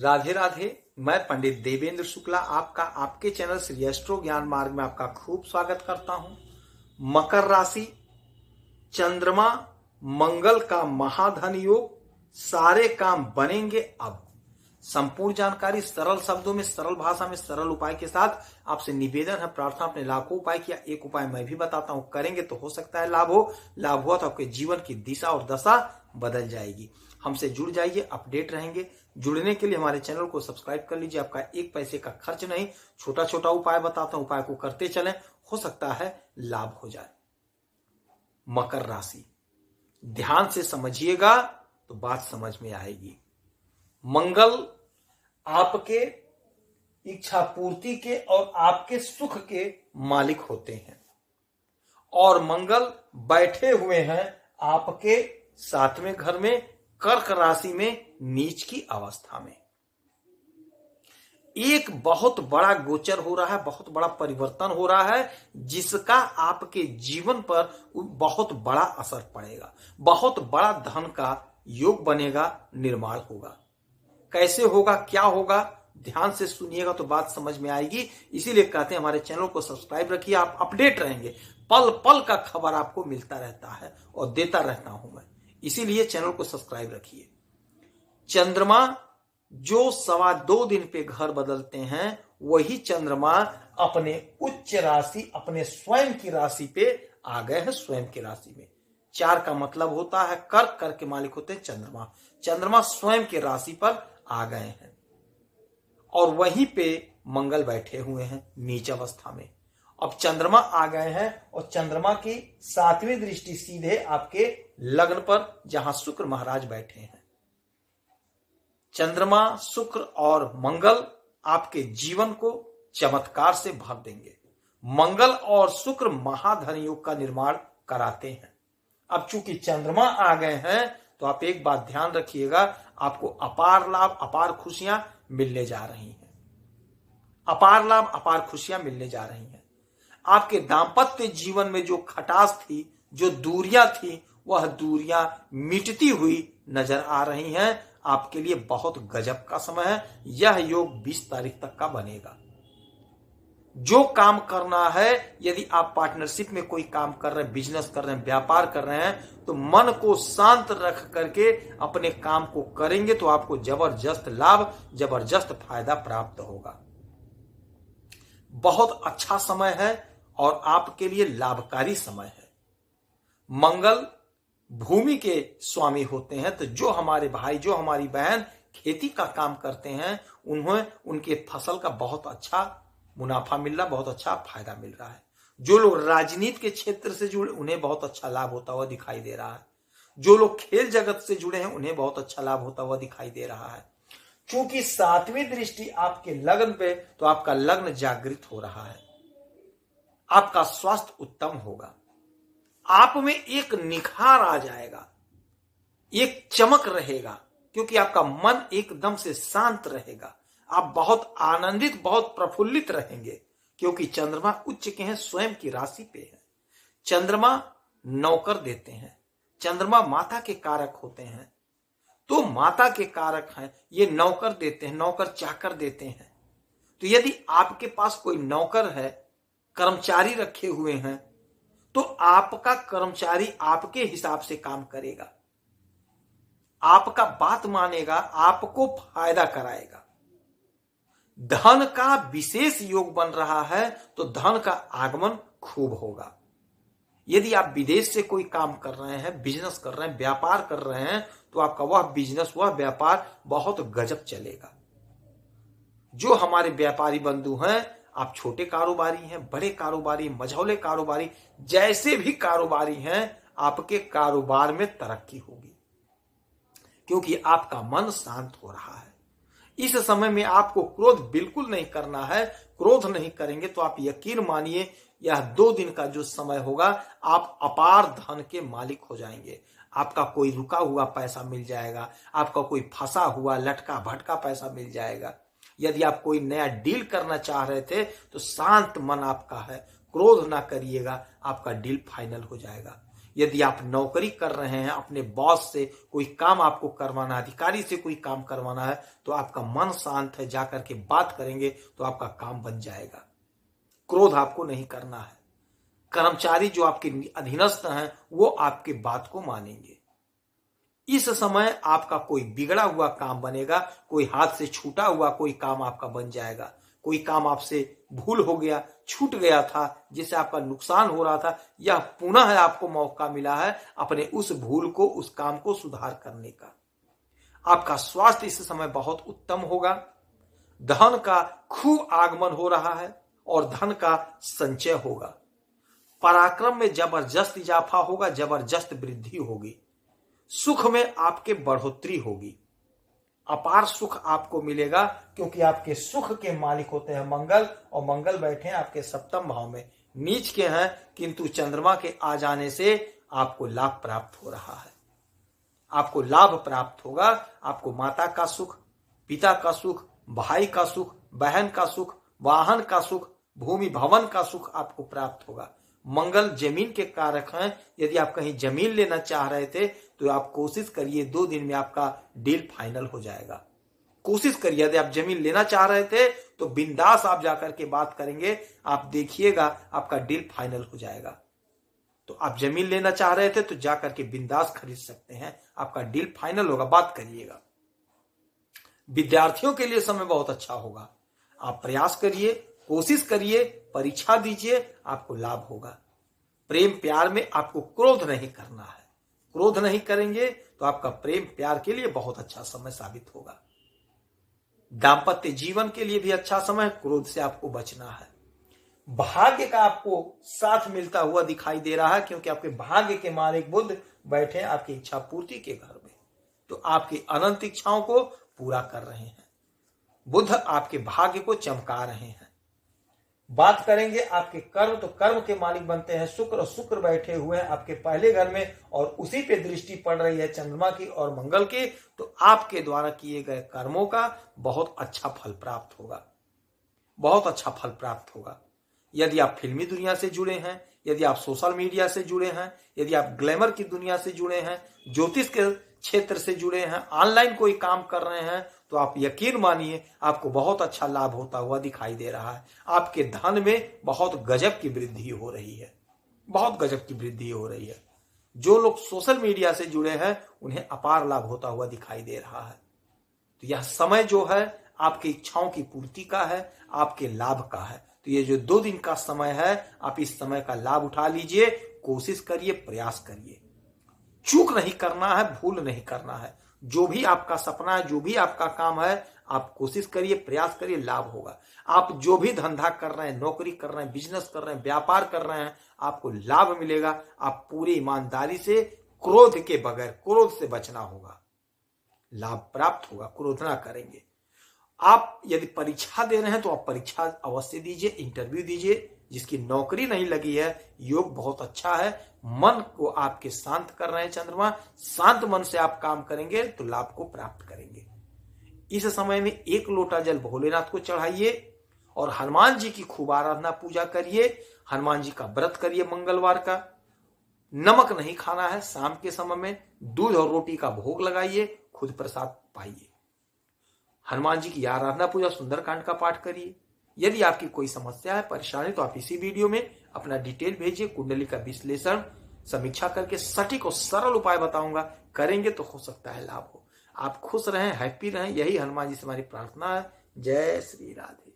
राधे राधे। मैं पंडित देवेंद्र शुक्ला आपका आपके चैनल श्री एस्ट्रो ज्ञान मार्ग में आपका खूब स्वागत करता हूं। मकर राशि, चंद्रमा मंगल का महाधन योग, सारे काम बनेंगे अब। संपूर्ण जानकारी सरल शब्दों में, सरल भाषा में, सरल उपाय के साथ आपसे निवेदन है, प्रार्थना। आपने लाखों उपाय किया, एक उपाय मैं भी बताता हूं, करेंगे तो हो सकता है लाभ हो। लाभ हुआ तो आपके जीवन की दिशा और दशा बदल जाएगी। हमसे जुड़ जाइए, अपडेट रहेंगे। जुड़ने के लिए हमारे चैनल को सब्सक्राइब कर लीजिए, आपका एक पैसे का खर्च नहीं। छोटा छोटा उपाय बताता हूं, उपाय को करते चलें, हो सकता है लाभ हो जाए। मकर राशि, ध्यान से समझिएगा तो बात समझ में आएगी। मंगल आपके इच्छा पूर्ति के और आपके सुख के मालिक होते हैं, और मंगल बैठे हुए हैं आपके 7वें घर में, कर्क राशि में, नीच की अवस्था में। एक बहुत बड़ा गोचर हो रहा है, बहुत बड़ा परिवर्तन हो रहा है, जिसका आपके जीवन पर बहुत बड़ा असर पड़ेगा। बहुत बड़ा धन का योग बनेगा, निर्माण होगा। कैसे होगा, क्या होगा, ध्यान से सुनिएगा तो बात समझ में आएगी। इसीलिए कहते हैं हमारे चैनल को सब्सक्राइब रखिए, आप अपडेट रहेंगे। पल पल का खबर आपको मिलता रहता है और देता रहता हूं मैं, इसीलिए चैनल को सब्सक्राइब रखिए। चंद्रमा जो 2.25 दिन पे घर बदलते हैं, वही चंद्रमा अपने उच्च राशि, अपने स्वयं की राशि पे आ गए हैं। स्वयं की राशि में 4 का मतलब होता है कर्क, कर्क के मालिक होते हैं चंद्रमा। चंद्रमा स्वयं की राशि पर आ गए हैं और वहीं पे मंगल बैठे हुए हैं नीच अवस्था में। अब चंद्रमा आ गए हैं और चंद्रमा की 7वीं दृष्टि सीधे आपके लग्न पर, जहां शुक्र महाराज बैठे हैं। चंद्रमा, शुक्र और मंगल आपके जीवन को चमत्कार से भर देंगे। मंगल और शुक्र महाधन योग का निर्माण कराते हैं। अब चूंकि चंद्रमा आ गए हैं तो आप एक बात ध्यान रखिएगा, आपको अपार लाभ, अपार खुशियां मिलने जा रही हैं। अपार लाभ, अपार खुशियां मिलने जा रही हैं। आपके दांपत्य जीवन में जो खटास थी, जो दूरियां थी, वह दूरियां मिटती हुई नजर आ रही हैं। आपके लिए बहुत गजब का समय है। यह योग 20 तारीख तक का बनेगा। जो काम करना है, यदि आप पार्टनरशिप में कोई काम कर रहे हैं, बिजनेस कर रहे हैं, व्यापार कर रहे हैं, तो मन को शांत रख करके अपने काम को करेंगे तो आपको जबरदस्त लाभ, जबरदस्त फायदा प्राप्त होगा। बहुत अच्छा समय है और आपके लिए लाभकारी समय है। मंगल भूमि के स्वामी होते हैं, तो जो हमारे भाई, जो हमारी बहन खेती का काम करते हैं, उन्हें उनके फसल का बहुत अच्छा मुनाफा मिल रहा, बहुत अच्छा फायदा मिल रहा है। जो लोग राजनीति के क्षेत्र से जुड़े, उन्हें बहुत अच्छा लाभ होता हुआ दिखाई दे रहा है। जो लोग खेल जगत से जुड़े हैं, उन्हें बहुत अच्छा लाभ होता हुआ दिखाई दे रहा है। क्योंकि 7वीं दृष्टि आपके लग्न पे, तो आपका लग्न जागृत हो रहा है। आपका स्वास्थ्य उत्तम होगा, आप में एक निखार आ जाएगा, एक चमक रहेगा, क्योंकि आपका मन एकदम से शांत रहेगा। आप बहुत आनंदित, बहुत प्रफुल्लित रहेंगे, क्योंकि चंद्रमा उच्च के हैं, स्वयं की राशि पे है। चंद्रमा नौकर देते हैं, चंद्रमा माता के कारक होते हैं, तो माता के कारक हैं, ये नौकर देते हैं, नौकर चाकर देते हैं। तो यदि आपके पास कोई नौकर है, कर्मचारी रखे हुए हैं, तो आपका कर्मचारी आपके हिसाब से काम करेगा, आपका बात मानेगा, आपको फायदा कराएगा। धन का विशेष योग बन रहा है, तो धन का आगमन खूब होगा। यदि आप विदेश से कोई काम कर रहे हैं, बिजनेस कर रहे हैं, व्यापार कर रहे हैं, तो आपका वह बिजनेस, वह व्यापार बहुत गजब चलेगा। जो हमारे व्यापारी बंधु हैं, आप छोटे कारोबारी हैं, बड़े कारोबारी, मझौले कारोबारी, जैसे भी कारोबारी हैं, आपके कारोबार में तरक्की होगी, क्योंकि आपका मन शांत हो रहा है। इस समय में आपको क्रोध बिल्कुल नहीं करना है। क्रोध नहीं करेंगे तो आप यकीन मानिए, यह 2 दिन का जो समय होगा, आप अपार धन के मालिक हो जाएंगे। आपका कोई रुका हुआ पैसा मिल जाएगा, आपका कोई फंसा हुआ लटका भटका पैसा मिल जाएगा। यदि आप कोई नया डील करना चाह रहे थे, तो शांत मन आपका है, क्रोध ना करिएगा, आपका डील फाइनल हो जाएगा। यदि आप नौकरी कर रहे हैं, अपने बॉस से कोई काम आपको करवाना है, अधिकारी से कोई काम करवाना है, तो आपका मन शांत है, जाकर के बात करेंगे तो आपका काम बन जाएगा। क्रोध आपको नहीं करना है। कर्मचारी जो आपके अधीनस्थ हैं वो आपके बात को मानेंगे। इस समय आपका कोई बिगड़ा हुआ काम बनेगा, कोई हाथ से छूटा हुआ कोई काम आपका बन जाएगा। कोई काम आपसे भूल हो गया, छूट गया था, जिससे आपका नुकसान हो रहा था, यह पुनः आपको मौका मिला है अपने उस भूल को, उस काम को सुधार करने का। आपका स्वास्थ्य इस समय बहुत उत्तम होगा। धन का खूब आगमन हो रहा है और धन का संचय होगा। पराक्रम में जबरदस्त इजाफा होगा, जबरदस्त वृद्धि होगी। सुख में आपके बढ़ोतरी होगी। अपार सुख आपको मिलेगा, क्योंकि आपके सुख के मालिक होते हैं मंगल, और मंगल बैठे हैं आपके सप्तम भाव में। नीच के हैं, किंतु चंद्रमा के आ जाने से आपको लाभ प्राप्त हो रहा है। आपको लाभ प्राप्त होगा। आपको माता का सुख, पिता का सुख, भाई का सुख, बहन का सुख, वाहन का सुख, भूमि भवन का सुख आपको प्राप्त होगा। मंगल जमीन के कारक हैं। यदि आप कहीं जमीन लेना चाह रहे थे तो आप कोशिश करिए 2 दिन में आपका डील फाइनल हो जाएगा। कोशिश करिए, यदि आप जमीन लेना चाह रहे थे तो बिंदास आप जाकर के बात करेंगे, आप देखिएगा आपका डील फाइनल हो जाएगा। तो आप जमीन लेना चाह रहे थे तो जाकर के बिंदास खरीद सकते हैं, आपका डील फाइनल होगा। बात करिएगा। विद्यार्थियों के लिए समय बहुत अच्छा होगा। आप प्रयास करिए, कोशिश करिए, परीक्षा दीजिए, आपको लाभ होगा। प्रेम प्यार में आपको क्रोध नहीं करना है। क्रोध नहीं करेंगे तो आपका प्रेम प्यार के लिए बहुत अच्छा समय साबित होगा। दाम्पत्य जीवन के लिए भी अच्छा समय है। क्रोध से आपको बचना है। भाग्य का आपको साथ मिलता हुआ दिखाई दे रहा है, क्योंकि आपके भाग्य के मालिक बुध बैठे हैं आपकी इच्छा पूर्ति के घर में, तो आपकी अनंत इच्छाओं को पूरा कर रहे हैं। बुध आपके भाग्य को चमका रहे हैं। बात करेंगे आपके कर्म, तो कर्म के मालिक बनते हैं शुक्र। शुक्र बैठे हुए हैं आपके पहले घर में और उसी पे दृष्टि पड़ रही है चंद्रमा की और मंगल की, तो आपके द्वारा किए गए कर्मों का बहुत अच्छा फल प्राप्त होगा। बहुत अच्छा फल प्राप्त होगा। यदि आप फिल्मी दुनिया से जुड़े हैं, यदि आप सोशल मीडिया से जुड़े हैं, यदि आप ग्लैमर की दुनिया से जुड़े हैं, ज्योतिष के क्षेत्र से जुड़े हैं, ऑनलाइन कोई काम कर रहे हैं, तो आप यकीन मानिए आपको बहुत अच्छा लाभ होता हुआ दिखाई दे रहा है। आपके धन में बहुत गजब की वृद्धि हो रही है। बहुत गजब की वृद्धि हो रही है। जो लोग सोशल मीडिया से जुड़े हैं उन्हें अपार लाभ होता हुआ दिखाई दे रहा है। तो यह समय जो है आपकी इच्छाओं की पूर्ति का है, आपके लाभ का है। तो ये जो 2 दिन का समय है, आप इस समय का लाभ उठा लीजिए। कोशिश करिए, प्रयास करिए। चूक नहीं करना है, भूल नहीं करना है। जो भी आपका सपना है, जो भी आपका काम है, आप कोशिश करिए, प्रयास करिए, लाभ होगा। आप जो भी धंधा कर रहे हैं, नौकरी कर रहे हैं, बिजनेस कर रहे हैं, व्यापार कर रहे हैं, आपको लाभ मिलेगा। आप पूरी ईमानदारी से, क्रोध के बगैर, क्रोध से बचना होगा, लाभ प्राप्त होगा। क्रोध ना करेंगे। आप यदि परीक्षा दे रहे हैं तो आप परीक्षा अवश्य दीजिए, इंटरव्यू दीजिए। जिसकी नौकरी नहीं लगी है, योग बहुत अच्छा है। मन को आपके शांत कर रहे हैं चंद्रमा। शांत मन से आप काम करेंगे तो लाभ को प्राप्त करेंगे। इस समय में 1 लोटा जल भोलेनाथ को चढ़ाइए और हनुमान जी की खूब आराधना पूजा करिए। हनुमान जी का व्रत करिए मंगलवार का। नमक नहीं खाना है। शाम के समय में दूध और रोटी का भोग लगाइए, खुद प्रसाद पाइए। हनुमान जी की आराधना पूजा, सुंदरकांड का पाठ करिए। यदि आपकी कोई समस्या है, परेशानी, तो आप इसी वीडियो में अपना डिटेल भेजिए। कुंडली का विश्लेषण, समीक्षा करके सटीक और सरल उपाय बताऊंगा। करेंगे तो हो सकता है लाभ हो। आप खुश रहें, हैप्पी रहें, यही हनुमान जी से हमारी प्रार्थना है। जय श्री राधे।